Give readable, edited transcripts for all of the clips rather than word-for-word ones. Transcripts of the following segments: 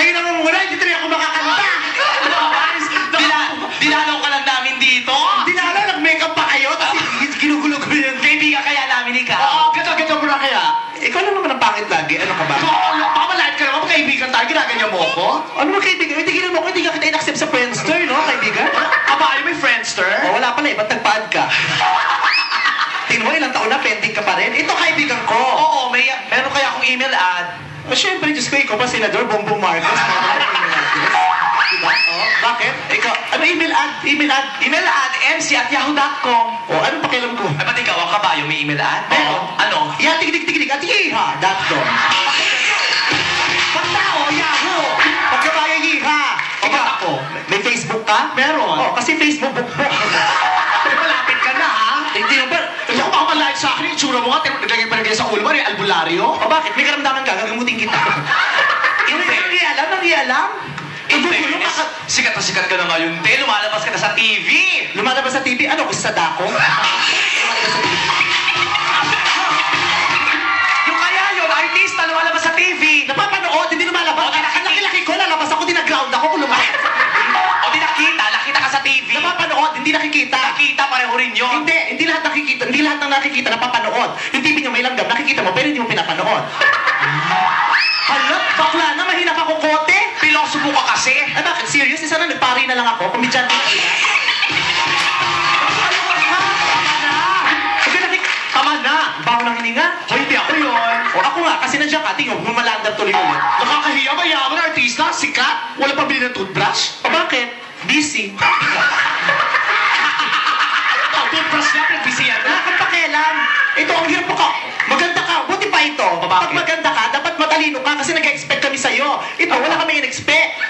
Kayo naman muna, hindi rin ako makakanta. Dinalaw ka lang namin dito. Dinalaw, nag-makeup pa kayo, tapos ginugulo ko yun. Kaibigan kaya namin ikaw. Oo, ganda mo na kaya. Ikaw lang naman ang pangit lagi, ano ka ba? Pamalait ka naman, kaibigan tayo, ginaganyan mo ako. Ano mo kaibigan? Hindi ginawa mo, hindi ka kita in-accept sa Friendster, no, kaibigan? Aba, may Friendster? O, wala pala, ba't nagpa-add ka? Tingnan mo, ilang taon na, pending ka pa rin. Ito kaibigan ko. Oo, meron kaya akong email ad. O, syempre, Diyos ko, ikaw pa, Senador Bongbong Marcos. Diba? O, bakit? Ikaw, ano email ad? Email ad? Email ad, mc@yahoo.com. O, anong pakialam ko? Ay, ba't ikaw ang kabayo may email ad? Meron. Ano? Yan, tigilig, at iha.com. Pagtao, Yahoo! Pagkabayo, iha! O, ba't ako? May Facebook ka? Meron. O, kasi Facebook, bukbok. Malapit ka na, ha? Hindi naman. Hindi ako makamalait sa akin, yung tsura mo nga, nagagay pa sa ulo mo, yung albularyo. O, bakit? May karamdaman ka, gagamutin kita. Nangialam? In fairness, sikat na sikat ka na ngayon, te. Lumalabas ka na sa TV. Lumalabas sa TV? Ano? Gusto sa dako? Yung kaya yun, artista, lumalabas sa TV. Napapanood, hindi lumalabas. Ang laki-laki ko, lalabas ako, dinaground ako kung lumalabas. O di nakita ka sa TV. Napapanood, hindi nakikita. Nakita, pareho rin yun. Hindi lahat nakikita, hindi lahat ng nakikita napapanood. Yung TV niyo may langgam, nakikita mo, pero hindi mo pinapanood. Hala, bakla na, mahina ka kukote. Pilosopo ka kasi. Ay, bakit? Serious? Isa na, nagpari na lang ako. Kumidyante na sila. Tama na. Baho ng hininga. O, hindi ako yun. O ako nga, kasi nandiyan ka, tingnan mo, malandar tuloy ulit. Nakakahiya, mayaman, artista, sikat, wala pa bili ng toothbrush. O bakit? Busy. Toothbrush niya, pinag-busy yan na. Nakakapakialam. Ito, ang hirap ko. Maganda ka. Buti pa ito. Pag maganda ka, dapat matalino ka kasi nag-expect kami sa'yo. Ito, wala kami in-expect.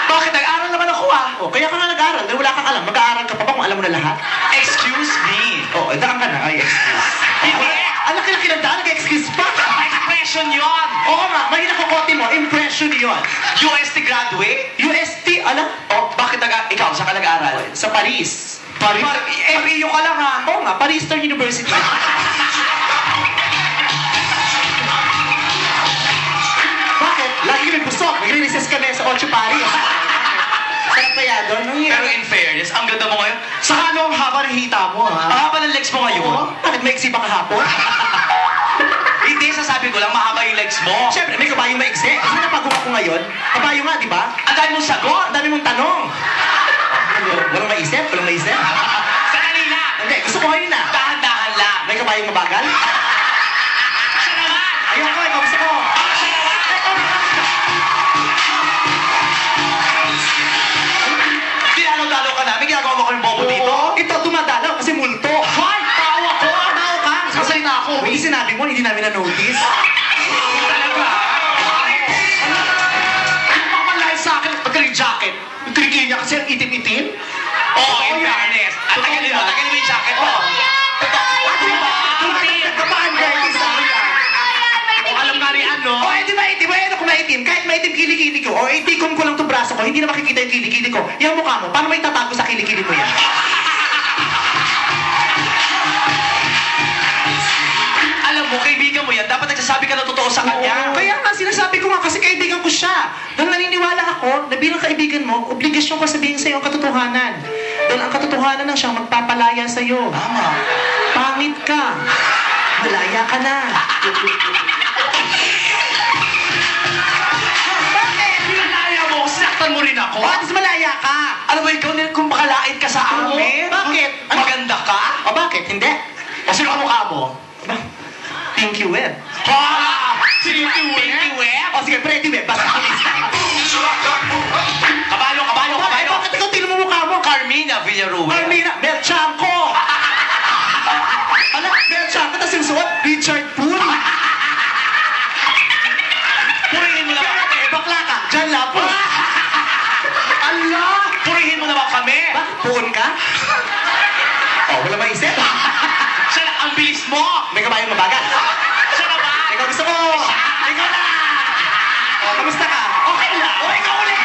Bakit? Nag-aral naman ako O, kaya ka nga nag-aaral. Dahil wala kang alam. Mag-aaral ka pa ba kung alam mo na lahat? Excuse me. O, daan ka na. Ay, excuse. Hindi. Ang laki-laki ng daan, nag-excuse pa. Expression yun. Oo nga, mahina ko kote mo. Impression yun. UST graduate? UST, alam? O, bakit ikaw, saan ka nag-aral? Sa Paris. Paris? FEU ka lang, ha? Oo nga, Paris Eastern University. Bakit? Lagi kami busok. Magre-recess kami sa 8 Paris. Sarap kaya doon. Pero in fairness, ang ganda mo ngayon. Saka ano ang haba ng hita mo, ha? Ang haba ng legs mo ngayon. Oo. Bakit may iksi pa kahapon? Hindi, sasabi ko lang, mahaba yung legs mo. Siyempre, may kabayong maiksi. Kasi napagawa ko ngayon. Kabayo nga, di ba? Ang dami mong sagot. Ang dami mong tanong. Ano? Walang maisip? Walang maisip? Sandali lang. Hindi, gusto ko ngayon na. Dahan-dahan lang. May kabayong mabagal? Siya naman. Ayoko, ikaw gusto ko. Dinalaw-dalaw ka namin, ginagawa mo kami bobo dito. Ito, dumadalaw kasi multo. Hoy! Tao ako! Tao ka? Sasay na ako. Hindi sinabi mo, hindi namin na-notice. Talaga. Yung makamalait sa akin, magaling jacket. Yung trigil niya kasi ang itim-itim. Oo, in fairness. At tagalin mo yung jacket mo. Alam nga ni ano. O, di ba itim? Ano kung maitim? Kahit maitim kilikili ko, o itikon ko lang itong braso ko, hindi na makikita yung kilikili ko. Yung mukha mo, paano may tatago sa kilikili mo yan? Alam mo, kaibigan mo yan, dapat nagsasabi ka ng totoo sa kanya. Kaya nga, sinasabi ko nga kasi kaibigan ko siya. Dahil naniniwala ako na bilang kaibigan mo, obligasyon ko sabihin sa'yo ang katotohanan. Dahil ang katotohanan lang siyang magpapalaya sa'yo. Tama. Pangit ka. Malaya ka na. Bakit? Pinalaya mo, sinaktan mo rin ako. O, at malaya ka. Alam mo, ikaw kung makalait ka sa amin. Bakit? Maganda ka? O, bakit? Hindi. O sino ka mukha mo? Pinky Web. Ha! Pinky Web? O, sige, Freddy Web. Basta Kabayo. Bakit ikaw tingnan mo mukha mo? Carmina Villaruel. Armina, Mel Chanco. Ala, Mel Chanco, tapos yung suot, Richard Poole. Purihin mo naman kami. Bakla ka, John Lapo. Allah! Purihin mo naman kami. Bakit puon ka? O, wala maisip. Siya lang, ang bilis mo. May kabayong mabagal. Siya naman. Ikaw gusto ko. Ikaw na. O, kamusta ka? Okay lang. O, ikaw ulit.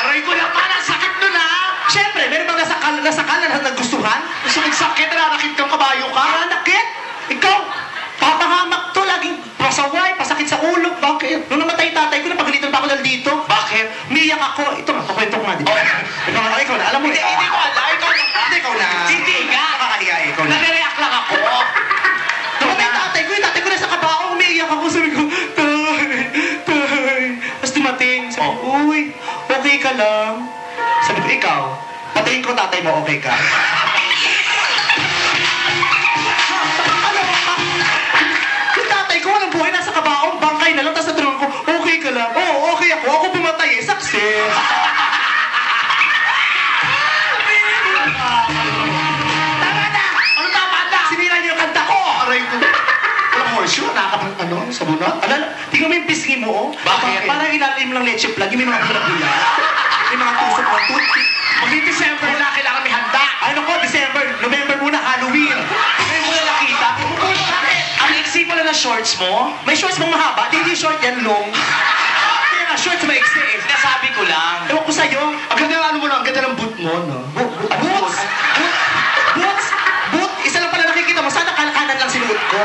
Aray ko naman, ang sakit nun, ha? Siyempre, meron bang nasakal na nagustuhan? Gusto magsakit, nananakit okay ka? Ano? Yung tatay ko walang buhay, nasa kabaong, bangkay na lang, tapos natanong ko, okay ka lang? Oo, okay ako. Ako pumatay eh, success. Tama na! Ano tama na? Sinira niyo yung kanta ko! Aray ko. Walang horseshoe, nakakapang ano, sabunat. Tingnan mo yung pisngi mo, oh. Bakit? Parang ilalim lang leche plug, yung may mga bula-bula. May mga tusok ng toothpick. Mag-December na, kailangan may handa. Ano ko, December, November muna, Halloween. Ngayon mo na nakita. Bakit? Ang iksi pala na shorts mo? May shorts bang mahaba? Di short yan, long. Kaya nga, shorts maiksi eh. Sinasabi ko lang. Ewan ko sa'yo. Ang ganda ng ano mo lang, ang ganda ng boot mo, no? Boots! Boots! Boot! Isa lang pala nakikita mo. Sana kalakanan lang sinuot ko.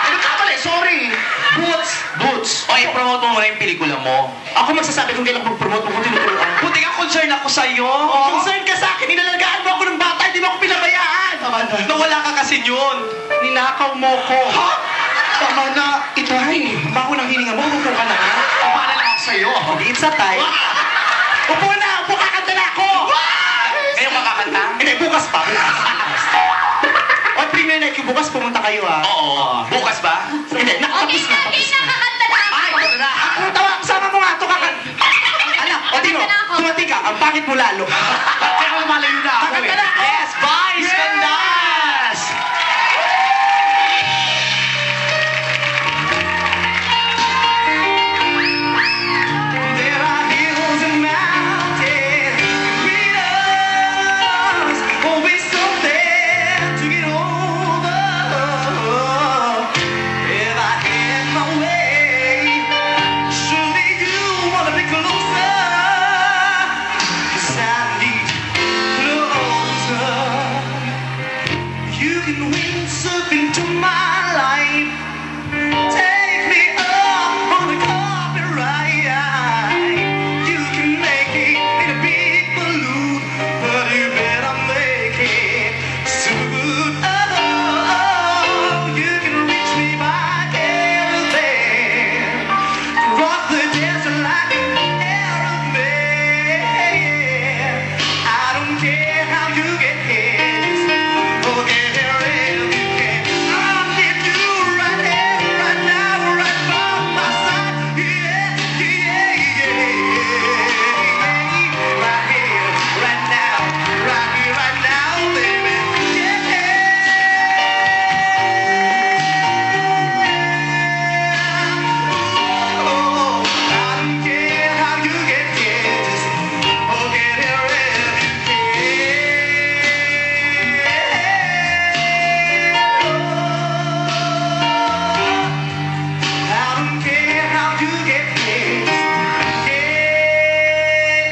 Ano ka pala, sorry. Boots! Boots. O, i-promote mo muna yung pelikula mo. Ako magsasabi kung kailan mag-promote mo kung tinuturuan. Buti ka, concern ako sa'yo. Concern ka sa akin, inalagaan mo ako ng bata, hindi mo ako pinabayaan. Tama na. Nawala ka kasi yun. Ninakaw mo ko. Ha? Tama na, itry. Bago ng hininga mo, umupo ka na ha? Para lang ako sa'yo. It's a time. Upo na! Upo, kakanta na ako! Ngayon makakanta? Hindi, bukas pa. O, premiere night yung bukas, pumunta kayo ha? Oo. Bukas ba? Hindi, nakatapos na. Okay, nakakanta na ako. Ay, ito na. Ang tawa, kasama mo nga ito, kakanta. Anak, o Tino, Kakanta na ako. tumati ka, ang pangit mo lalo. Kaya lumalayo na ako Kakanta eh. na ako. Yes, Vice! Yes! Kandas! There are hills and mountains between us, always something to get over. If I had my way, surely you wanna be closer. 'Cause I need closer. You can windsurf into my life. Take me up on a carpet ride. You can make it in a big balloon, but you better make it soon. Oh, you can reach me by everything. Cross the desert like an airplane. I don't care how you get here, just get here if you can. I need you right here, right now, right by my side. Yeah, yeah, yeah. Right here, right now, right here, right now, baby. Yeah. Oh, I don't care how you get here, just get here if you can. I don't care how you get here, just get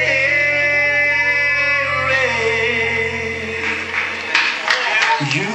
here. You